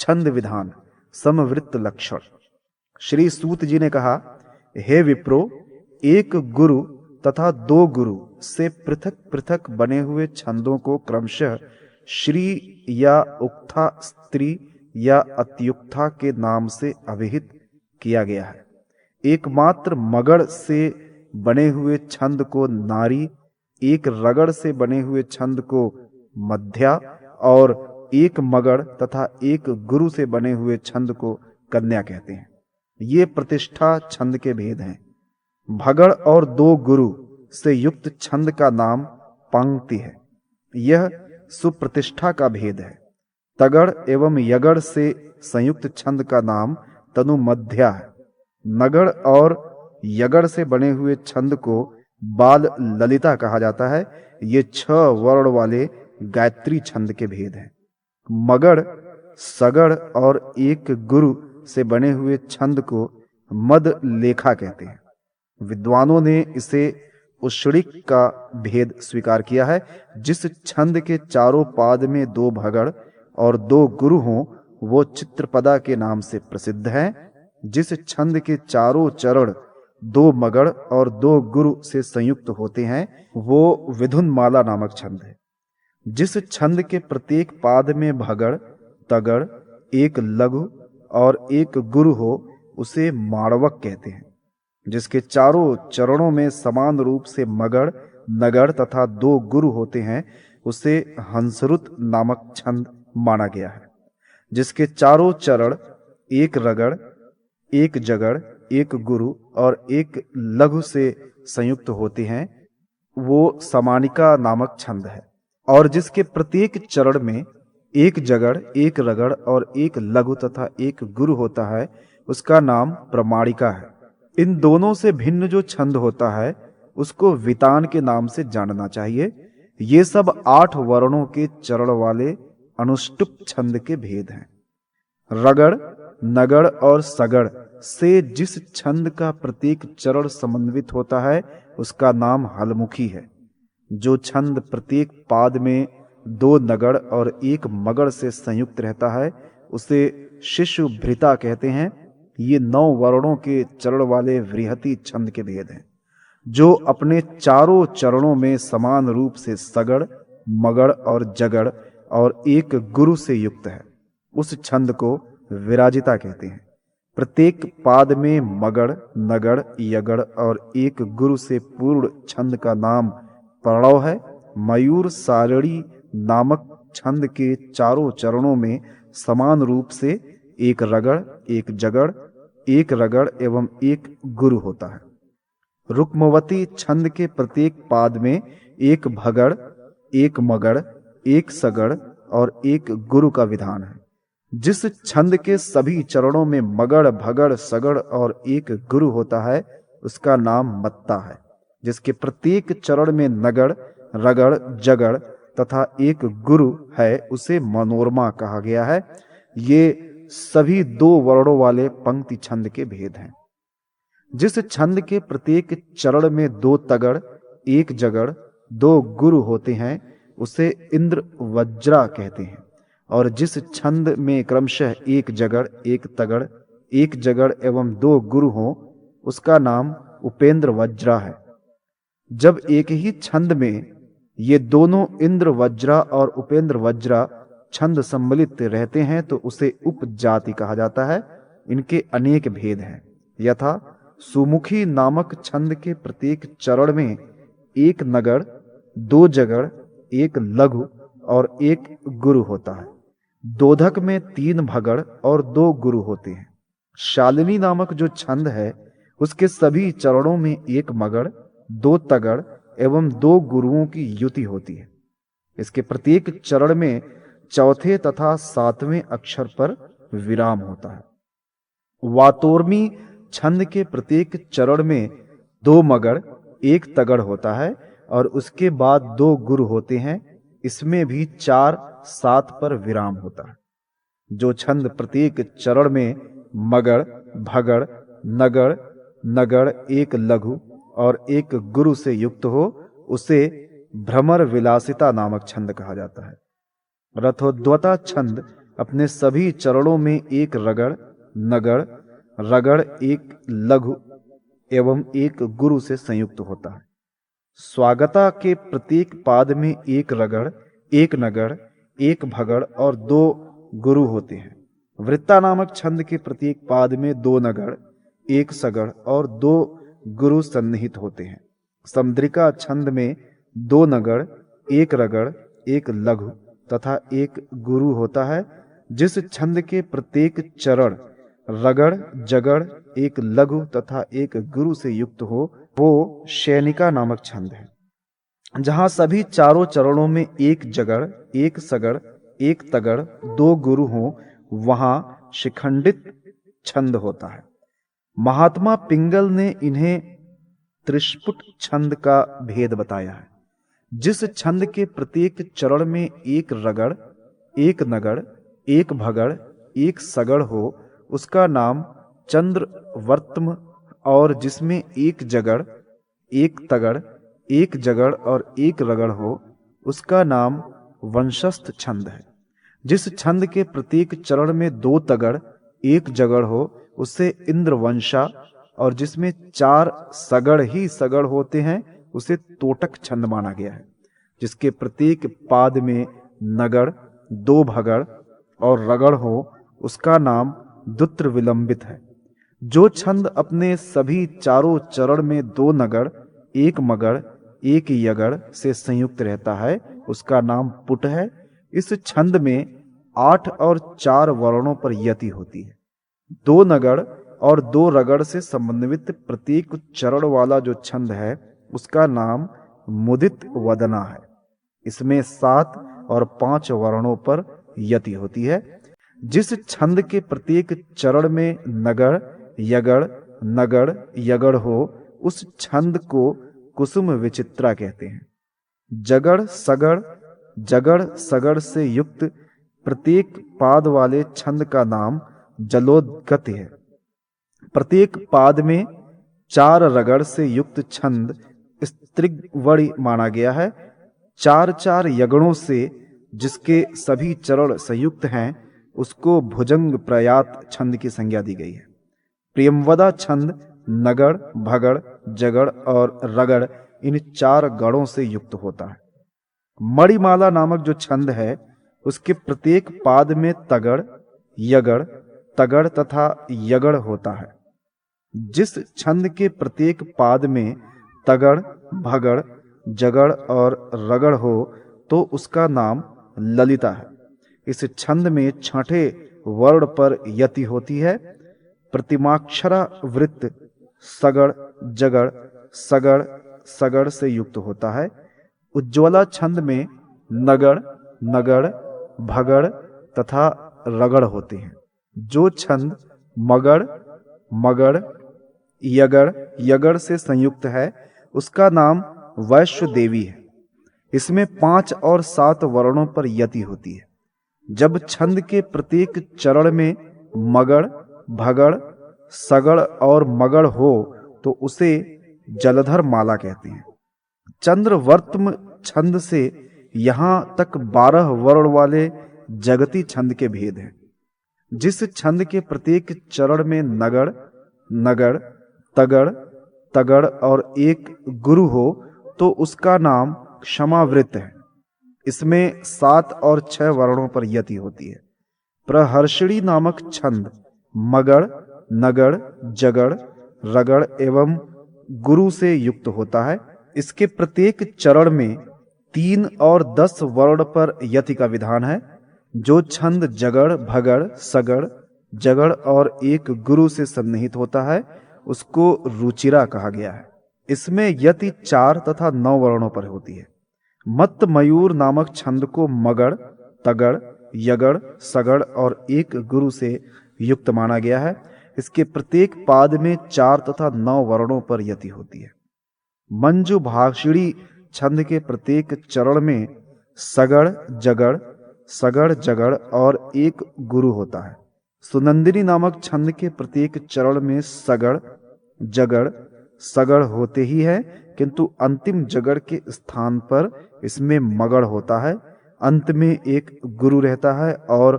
छंद विधान समवृत्त लक्षण। श्री सूत जी ने कहा, हे विप्रो, एक गुरु तथा दो गुरु से पृथक पृथक बने हुए छंदों को क्रमशः श्री या उक्था स्त्री या अत्युक्था के नाम से अभिहित किया गया है। एकमात्र मगड़ से बने हुए छंद को नारी, एक रगड़ से बने हुए छंद को मध्या और एक मगड़ तथा एक गुरु से बने हुए छंद को कन्या कहते हैं। ये प्रतिष्ठा छंद के भेद हैं। भगड़ और दो गुरु से युक्त छंद का नाम पंक्ति है। यह सुप्रतिष्ठा का भेद है। तगड़ एवं यगड़ से संयुक्त छंद का नाम तनु मध्या है। नगड़ और यगड़ से बने हुए छंद को बाल ललिता कहा जाता है। ये 6 वर्ण वाले गायत्री छंद के भेद हैं। मगड़, सगड़ और एक गुरु से बने हुए छंद को मद लेखा कहते हैं। विद्वानों ने इसे उषणिक का भेद स्वीकार किया है। जिस छंद के चारों पाद में 2 भगड़ और 2 गुरु हों वो चित्रपदा के नाम से प्रसिद्ध है। जिस छंद के चारों चरण 2 मगड़ और 2 गुरु से संयुक्त होते हैं वो विधुनमाला नामक छंद है। जिस छंद के प्रत्येक पाद में भगड़, तगड़, एक लघु और एक गुरु हो उसे माणवक कहते हैं। जिसके चारों चरणों में समान रूप से मगड़, नगड़ तथा 2 गुरु होते हैं उसे हंसरुत नामक छंद माना गया है। जिसके चारों चरण एक रगड़, एक जगड़, एक गुरु और एक लघु से संयुक्त होते हैं वो समानिका नामक छंद है। और जिसके प्रत्येक चरण में एक जगड़, एक रगड़ और एक लघु तथा एक गुरु होता है उसका नाम प्रमाणिका है। इन दोनों से भिन्न जो छंद होता है उसको वितान के नाम से जानना चाहिए। ये सब 8 वर्णों के चरण वाले अनुष्टुप छंद के भेद हैं। रगड़, नगड़ और सगड़ से जिस छंद का प्रत्येक चरण समन्वित होता है उसका नाम हलमुखी है। जो छंद प्रत्येक पाद में 2 नगड़ और 1 मगड़ से संयुक्त रहता है उसे शिशुभृता कहते हैं। ये 9 वर्णों के चरण वाले वृहति छंद के भेद हैं। जो अपने चारों चरणों में समान रूप से सगड़, मगड़ और जगड़ और एक गुरु से युक्त है उस छंद को विराजिता कहते हैं। प्रत्येक पाद में मगड़, नगड़, यगड़ और एक गुरु से पूर्ण छंद का नाम प्रणव है। मयूर सारणी नामक छंद के चारों चरणों में समान रूप से एक रगड़, एक जगड़, एक रगड़ एवं एक गुरु होता है। रुक्मवती छंद के प्रत्येक पाद में एक भगड़, एक मगड़, एक सगड़ और एक गुरु का विधान है। जिस छंद के सभी चरणों में मगड़, भगड़, सगड़ और एक गुरु होता है उसका नाम मत्ता है। जिसके प्रत्येक चरण में नगड़, रगड़, जगड़ तथा एक गुरु है उसे मनोरमा कहा गया है। ये सभी 2 वर्णों वाले पंक्ति छंद के भेद हैं। जिस छंद के प्रत्येक चरण में 2 तगड़, एक जगड़, 2 गुरु होते हैं उसे इंद्र वज्रा कहते हैं। और जिस छंद में क्रमशः एक जगड़, एक तगड़, एक जगड़ एवं 2 गुरु हो उसका नाम उपेंद्र वज्रा है। जब एक ही छंद में ये दोनों इंद्र वज्रा और उपेंद्र वज्रा छंद सम्मिलित रहते हैं तो उसे उपजाति कहा जाता है। इनके अनेक भेद हैं। यथा सुमुखी नामक छंद के प्रत्येक चरण में एक नगड़, 2 जगड़, एक लघु और एक गुरु होता है। दोधक में 3 भगड़ और 2 गुरु होते हैं। शालिनी नामक जो छंद है उसके सभी चरणों में एक मगड़, 2 तगड़ एवं 2 गुरुओं की युति होती है। इसके प्रत्येक चरण में चौथे तथा 7वें अक्षर पर विराम होता है। वातोर्मी छंद के प्रत्येक चरण में 2 मगड़, 1 तगड़ होता है और उसके बाद 2 गुरु होते हैं। इसमें भी 4, 7 पर विराम होता है। जो छंद प्रत्येक चरण में मगड़, भगड़, नगड़, नगड़, एक लघु और एक गुरु से युक्त हो उसे भ्रमर विलासिता नामक छंद कहा जाता है। रथोद्वता छंद अपने सभी चरणों में एक रगड़, नगड़, रगड़, एक लघु एवं एक गुरु से संयुक्त होता है। स्वागता के प्रत्येक पाद में एक रगड़, एक नगड़, एक भगड़ और 2 गुरु होते हैं। वृत्ता नामक छंद के प्रत्येक पाद में 2 नगड़, एक सगड़ और 2 गुरु सन्निहित होते हैं। समुद्रिका छंद में 2 नगड़, एक रगड़, एक लघु तथा एक गुरु होता है। जिस छंद के प्रत्येक चरण रगड़, जगड़, एक लघु तथा एक गुरु से युक्त हो, वो शयनिका नामक छंद है। जहां सभी चारों चरणों में एक जगड़, एक सगड़, एक तगड़, 2 गुरु हों, वहां शिखंडित छंद होता है। महात्मा पिंगल ने इन्हें त्रिस्पुट छंद का भेद बताया है। जिस छंद के प्रत्येक चरण में एक रगड़, एक नगड़, एक भगड़, एक सगड़ हो, उसका नाम चंद्रवर्त्म, और जिसमें एक जगड़, एक तगड़, एक जगड़ और एक रगड़ हो, उसका नाम वंशस्थ छंद है। जिस छंद के प्रत्येक चरण में 2 तगड़, एक जगड़ हो, उसे इंद्रवंशा, और जिसमें 4 सगड़ ही सगड़ होते हैं, उसे तोटक छंद माना गया है। जिसके प्रत्येक पाद में नगड़, 2 भगड़ और रगड़ हो, उसका नाम दुत्र विलंबित है। जो छंद अपने सभी चारों चरण में 2 नगड़, एक मगड़, एक यगड़ से संयुक्त रहता है, उसका नाम पुट है। इस छंद में 8 और 4 वर्णों पर यति होती है। 2 नगड़ और 2 रगड़ से समन्वित प्रत्येक चरण वाला जो छंद है, उसका नाम मुदित वदना है। इसमें 7 और 5 वर्णों पर यति होती है। जिस छंद के प्रत्येक चरण में नगड़, यगड़, नगड़, यगड़ हो, उस छंद को कुसुम विचित्रा कहते हैं। जगड़, सगड़, जगड़, सगड़ से युक्त प्रत्येक पाद वाले छंद का नाम जलोदगति है। प्रत्येक पाद में 4 रगड़ से युक्त छंद स्त्रिगवड़ी माना गया है। 4-4 यगणों से जिसके सभी चरण संयुक्त हैं, उसको भुजंग प्रयात छंद की संज्ञा दी गई है। प्रियमवदा छंद नगड़, भगड़, जगड़ और रगड़ इन 4 गणों से युक्त होता है। मणिमाला नामक जो छंद है, उसके प्रत्येक पाद में तगड़, यगड़, तगड़ तथा यगड़ होता है। जिस छंद के प्रत्येक पाद में तगड़, भगड़, जगड़ और रगड़ हो, तो उसका नाम ललिता है। इस छंद में 6ठे वर्ण पर यति होती है। प्रतिमाक्षरा वृत्त सगड़, जगड़, सगड़, सगड़ से युक्त होता है। उज्ज्वला छंद में नगड़, नगड़, भगड़ तथा रगड़ होते हैं। जो छंद मगड़, मगड़, यगड़, यगड़ से संयुक्त है, उसका नाम वैश्व देवी है। इसमें 5 और 7 वर्णों पर यति होती है। जब छंद के प्रत्येक चरण में मगड़, भगड़, सगड़ और मगड़ हो, तो उसे जलधर माला कहते हैं। चंद्रवर्त्म छंद से यहां तक 12 वर्ण वाले जगती छंद के भेद हैं। जिस छंद के प्रत्येक चरण में नगड़, नगड़, तगड़, तगड़ और एक गुरु हो, तो उसका नाम क्षमावृत है। इसमें 7 और 6 वर्णों पर यति होती है। प्रहर्षणी नामक छंद मगड़, नगड़, जगड़, रगड़ एवं गुरु से युक्त होता है। इसके प्रत्येक चरण में 3 और 10 वर्ण पर यति का विधान है। जो छंद जगड़, भगड़, सगड़, जगड़ और एक गुरु से सन्निहित होता है, उसको रुचिरा कहा गया है। इसमें यति 4 तथा 9 वर्णों पर होती है। मत्त मयूर नामक छंद को मगड़, तगड़, यगड़, सगड़ और एक गुरु से युक्त माना गया है। इसके प्रत्येक पाद में 4 तथा 9 वर्णों पर यति होती है। मंजू भाषिणी छंद के प्रत्येक चरण में सगड़, जगड़, सगड़, जगड़ और एक गुरु होता है। सुनंदिनी नामक छंद के प्रत्येक चरण में सगड़, जगड़, सगड़ होते ही है, किंतु अंतिम जगड़ के स्थान पर इसमें मगड़ होता है। अंत में एक गुरु रहता है और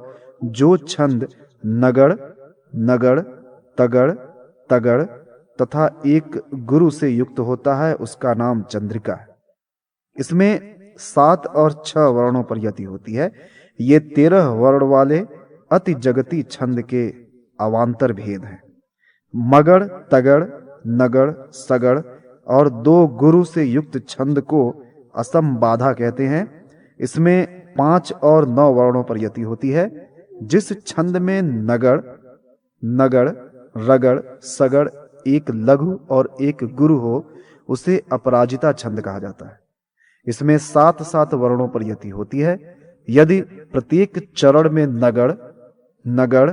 जो छंद नगड़, नगड़, तगड़, तगड़ तथा एक गुरु से युक्त होता है उसका नाम चंद्रिका है। इसमें 7 और 6 वर्णों पर यति होती है। ये 13 वर्ण वाले अति जगती छंद के अवान्तर भेद हैं। मगड़, तगड़, नगड़, सगड़ और 2 गुरु से युक्त छंद को असम बाधा कहते हैं। इसमें 5 और 9 वर्णों पर यति होती है। जिस छंद में नगड़, नगड़, रगड़, सगड़ एक लघु और एक गुरु हो उसे अपराजिता छंद कहा जाता है। इसमें 7-7 वर्णों पर यति होती है। यदि प्रत्येक चरण में नगड़, नगड़,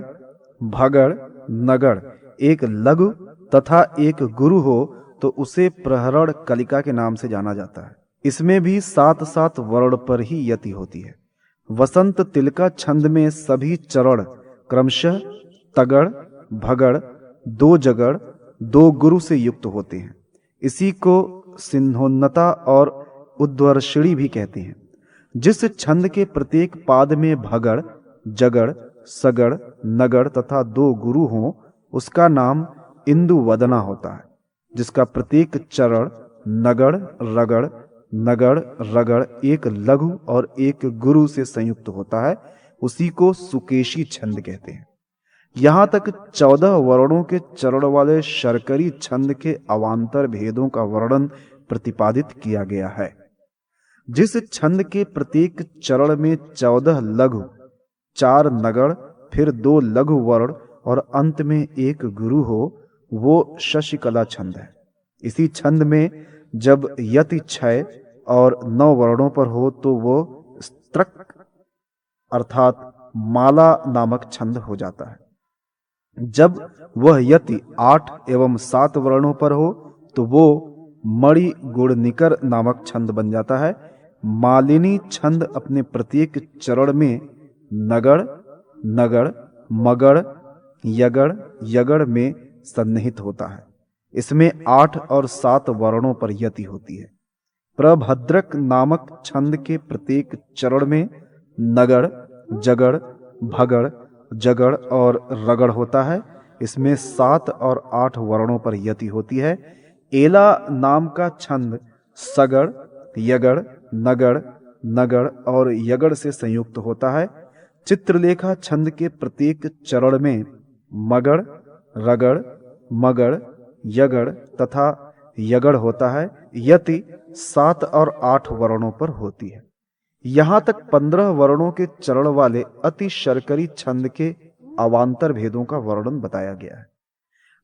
भगड़, नगड़ एक लघु तथा एक गुरु हो तो उसे प्रहरण कलिका के नाम से जाना जाता है। इसमें भी 7-7 वर्ण पर ही यति होती है। वसंत तिलका छंद में सभी चरण क्रमशः तगड़, भगड़, 2 जगड़, 2 गुरु से युक्त होते हैं। इसी को सिंहोन्नता और उद्वर्षिणी भी कहते हैं। जिस छंद के प्रत्येक पाद में भगड़, जगड़, सगड़, नगड़ तथा 2 गुरु हों उसका नाम इंदुवदना होता है। जिसका प्रत्येक चरण नगड़, रगड़, नगड़, रगड़ एक लघु और एक गुरु से संयुक्त होता है उसी को सुकेशी छंद कहते हैं। यहाँ तक 14 वर्णों के चरण वाले शर्करी छंद के अवान्तर भेदों का वर्णन प्रतिपादित किया गया है। जिस छंद के प्रत्येक चरण में 14 लघु, 4 नगड़, फिर 2 लघु वर्ण और अंत में एक गुरु हो वो शशिकला छंद है। इसी छंद में जब यति 6 और 9 वर्णों पर हो तो वो स्त्रक अर्थात माला नामक छंद हो जाता है। जब वह यति 8 एवं 7 वर्णों पर हो तो वो मणि गुणनिकर नामक छंद बन जाता है। मालिनी छंद अपने प्रत्येक चरण में नगड़, नगड़, मगड़, यगड़, यगड़ में सन्निहित होता है। इसमें 8 और 7 वर्णों पर यति होती है। प्रभद्रक नामक छंद के प्रत्येक चरण में नगड़, जगड़, भगड़, जगड़ और रगड़ होता है। इसमें 7 और 8 वर्णों पर यति होती है। एला नाम का छंद सगड़, यगड़, नगड़, नगड़ और यगड़ से संयुक्त होता है। चित्रलेखा छंद के प्रत्येक चरण में मगड़, रगड़, मगड़, यगड़ तथा यगड़ होता है। यति 7 और 8 वर्णों पर होती है। यहाँ तक 15 वर्णों के चरण वाले अति शर्करी छंद के अवान्तर भेदों का वर्णन बताया गया है।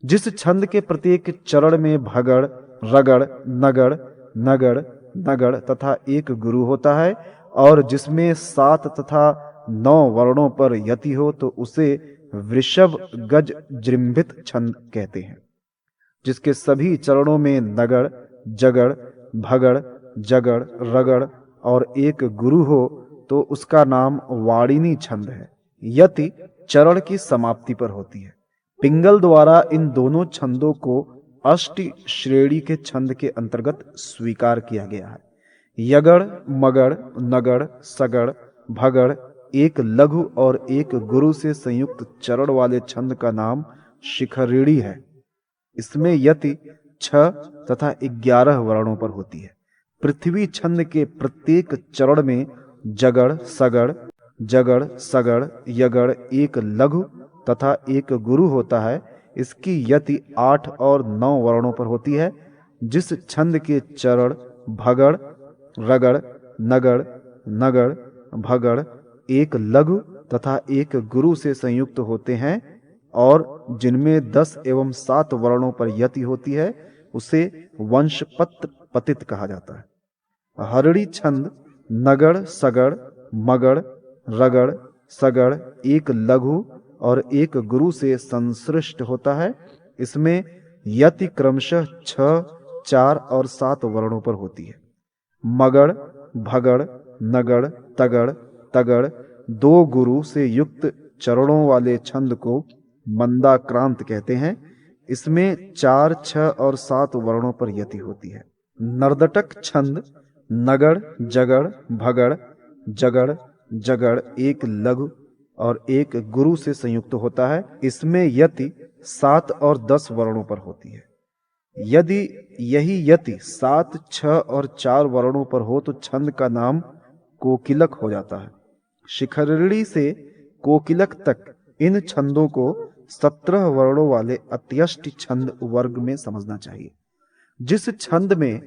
जिस छंद के प्रत्येक चरण में भगड़, रगड़, नगड़, नगड़, नगड़ तथा एक गुरु होता है और जिसमें 7 तथा 9 वर्णों पर यति हो तो उसे वृषभ गज जृंभित छंद कहते हैं। जिसके सभी चरणों में नगड़, जगड़, भगड़, जगड़, रगड़ और एक गुरु हो तो उसका नाम वाणिनी छंद है। यति चरण की समाप्ति पर होती है। पिंगल द्वारा इन दोनों छंदों को अष्टी श्रेणी के छंद के अंतर्गत स्वीकार किया गया है। यगड़, मगड़, नगड़, सगड़, भगड़ एक लघु और एक गुरु से संयुक्त चरण वाले छंद का नाम शिखरिणी है। इसमें यति 6 तथा 11 वर्णों पर होती है। पृथ्वी छंद के प्रत्येक चरण में जगड़, सगड़, जगड़, सगड़, यगड़ एक लघु तथा एक गुरु होता है। इसकी यति 8 और 9 वर्णों पर होती है। जिस छंद के चरण भगड़, रगड़, नगड़, नगड़, भगड़ एक लघु तथा एक गुरु से संयुक्त होते हैं और जिनमें 10 एवं 7 वर्णों पर यति होती है उसे वंशपत्र पतित कहा जाता है। हरड़ी छंद नगड़, सगड़, मगड़, रगड़, सगड़ एक लघु और एक गुरु से संसृष्ट होता है। इसमें यति क्रमशः 6, 4 और 7 वर्णों पर होती है। मगड़, भगड़, नगड़, तगड़, तगड़ 2 गुरु से युक्त चरणों वाले छंद को मंदाक्रांत कहते हैं। इसमें 4, 6 और 7 वर्णों पर यति होती है। नर्दटक छंद नगड़, जगड़, भगड़, जगड़, जगड़ एक लघु और एक गुरु से संयुक्त होता है। इसमें यति 7 और 10 वर्णों पर होती है। यदि यही यति 7, 6 और 4 वर्णों पर हो तो छंद का नाम कोकिलक हो जाता है। शिखरिणी से कोकिलक तक इन छंदों को 17 वर्णों वाले अत्यष्टि छंद वर्ग में समझना चाहिए। जिस छंद में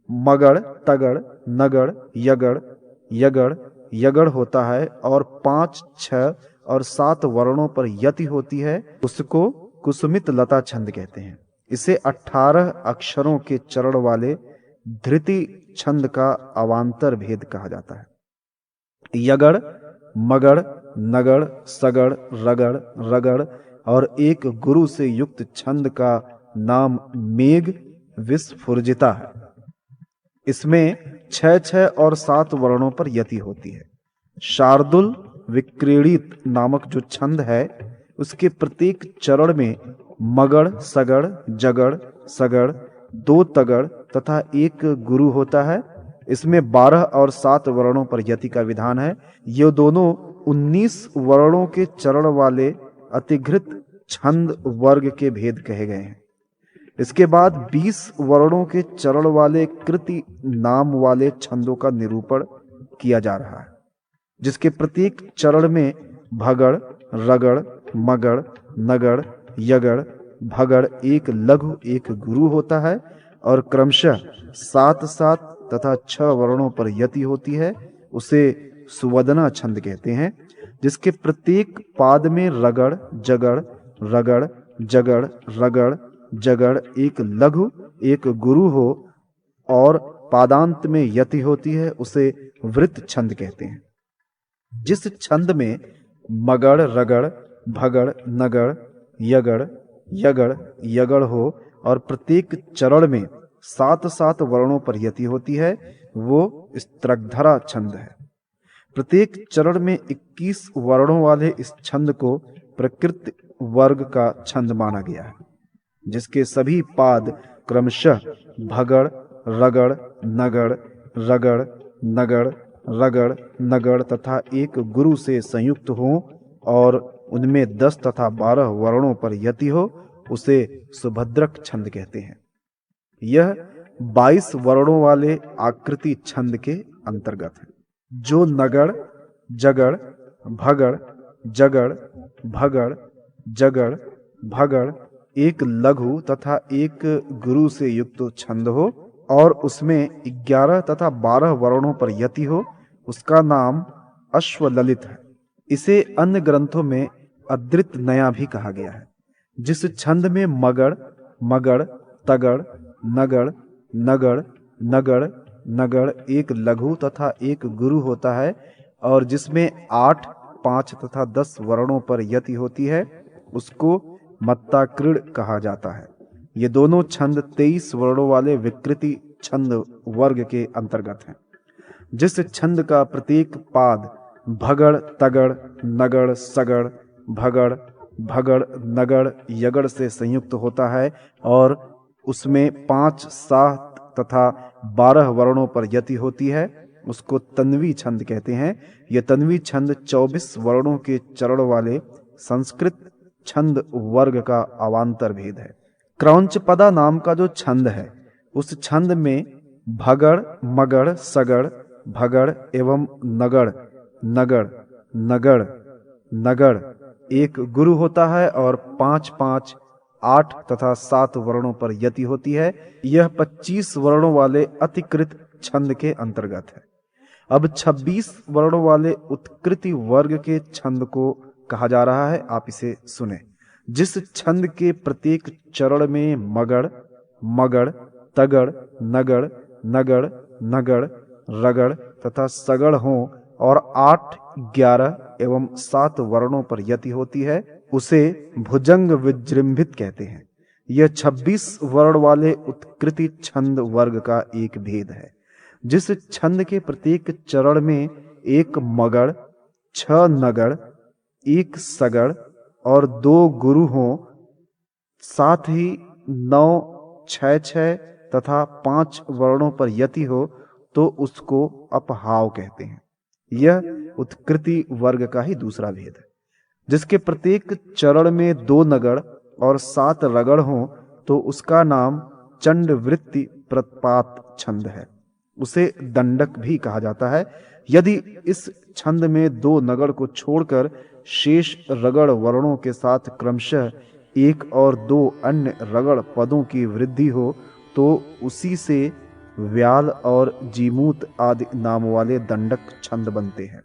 मगड़, तगड़, नगड़, यगड़, यगड़, यगड़ होता है और 5, 6 और 7 वर्णों पर यति होती है, उसको कुसुमित लता छंद कहते हैं। इसे 18 अक्षरों के चरण वाले धृति छंद का अवांतर भेद कहा जाता है। यगड़, मगड़, नगड़, सगड़, रगड़, रगड़ और एक गुरु से युक्त छंद का नाम मेघ विस्फुर्जिता है। इसमें 6, 6 और 7 वर्णों पर यति होती है। शार्दुल विक्रीडित नामक जो छंद है, उसके प्रत्येक चरण में मगड़, सगड़, जगड़, सगड़, 2 तगड़ तथा एक गुरु होता है। इसमें 12 और 7 वर्णों पर यति का विधान है। ये दोनों 19 वर्णों के चरण वाले अतिघृत छंद वर्ग के भेद कहे गए हैं। इसके बाद 20 वर्णों के चरण वाले कृति नाम वाले छंदों का निरूपण किया जा रहा है, जिसके प्रत्येक चरण में भगड़, रगड़, मगड़, नगड़, यगड़, भगड़ एक लघु एक गुरु होता है और क्रमशः 7, 7 तथा 6 वर्णों पर यति होती है। उसे सुवदना छंद कहते हैं, जिसके प्रत्येक पाद में रगड़, जगड़, रगड़, जगड़, रगड़, जगड़ एक लघु एक गुरु हो और पादांत में यति होती है, उसे वृत्त छंद कहते हैं। जिस छंद में मगड़, रगड़, भगड़, नगड़, यगड़, यगड़, यगड़ हो और प्रत्येक चरण में 7, 7 वर्णों पर यति होती है, वो स्त्रग्धरा छंद है। प्रत्येक चरण में 21 वर्णों वाले इस छंद को प्रकृत वर्ग का छंद माना गया है, जिसके सभी पाद क्रमशः भगड़, रगड़, नगड़, रगड़, नगड़, रगड़, नगड़ तथा एक गुरु से संयुक्त हों और उनमें 10 तथा 12 वर्णों पर यति हो, उसे सुभद्रक छंद कहते हैं। यह 22 वर्णों वाले आकृति छंद के अंतर्गत है। जो नगड़, जगड़, भगड़, जगड़, भगड़, जगड़, भगड़ एक लघु तथा एक गुरु से युक्त छंद हो और उसमें 11 तथा 12 वर्णों पर यति हो, उसका नाम अश्वललित है। इसे अन्य ग्रंथों में अद्रित नया भी कहा गया है। जिस छंद में मगड़, मगड़, तगड़, नगड़, नगड़, नगड़, नगड़ एक लघु तथा एक गुरु होता है और जिसमें 8, 5 तथा 10 वर्णों पर यति होती है, उसको मत्ताकृण कहा जाता है। ये दोनों छंद 23 वर्णों वाले विकृति छंद वर्ग के अंतर्गत हैं। जिस छंद का प्रत्येक पाद भगड़, तगड़, नगड़, सगड़, भगड़, भगड़, नगड़, यगड़ से संयुक्त होता है और उसमें 5, 7 तथा 12 वर्णों पर यति होती है, उसको तन्वी छंद कहते हैं। यह तन्वी छंद 24 वर्णों के चरण वाले संस्कृत छंद वर्ग का अवांतर भेद है। क्रौंचपदा नाम का जो छंद है, उस छंद में भगड़, मगड़, सगड़, भगड़ एवं नगड़, नगड़, नगड़, नगड़ एक गुरु होता है और 5, 5, 8 तथा 7 वर्णों पर यति होती है। यह 25 वर्णों वाले अतिकृत छंद के अंतर्गत है। अब 26 वर्णों वाले उत्कृति वर्ग के छंद को कहा जा रहा है, आप इसे सुने। जिस छंद के प्रत्येक चरण में मगड़, मगड़, तगड़, नगड़, नगड़, नगड़, रगड़ तथा सगड़ हों और 8, 11 एवं 7 वर्णों पर यति होती है, उसे भुजंग विजृंभित कहते हैं। यह 26 वर्ण वाले उत्कृति छंद वर्ग का एक भेद है। जिस छंद के प्रत्येक चरण में एक मगड़, 6 नगड़, 1 सगड़ और 2 गुरु हों, साथ ही 9, 6, 6 तथा 5 वर्णों पर यति हो, तो उसको अपहाव कहते हैं। यह उत्कृति वर्ग का ही दूसरा भेद है। जिसके प्रत्येक चरण में 2 नगड़ और 7 रगड़ हों तो उसका नाम चंडवृत्ति प्रपात छंद है। उसे दंडक भी कहा जाता है। यदि इस छंद में 2 नगड़ को छोड़कर शेष रगड़ वर्णों के साथ क्रमशः 1 और 2 अन्य रगड़ पदों की वृद्धि हो तो उसी से व्याल और जीमूत आदि नाम वाले दंडक छंद बनते हैं।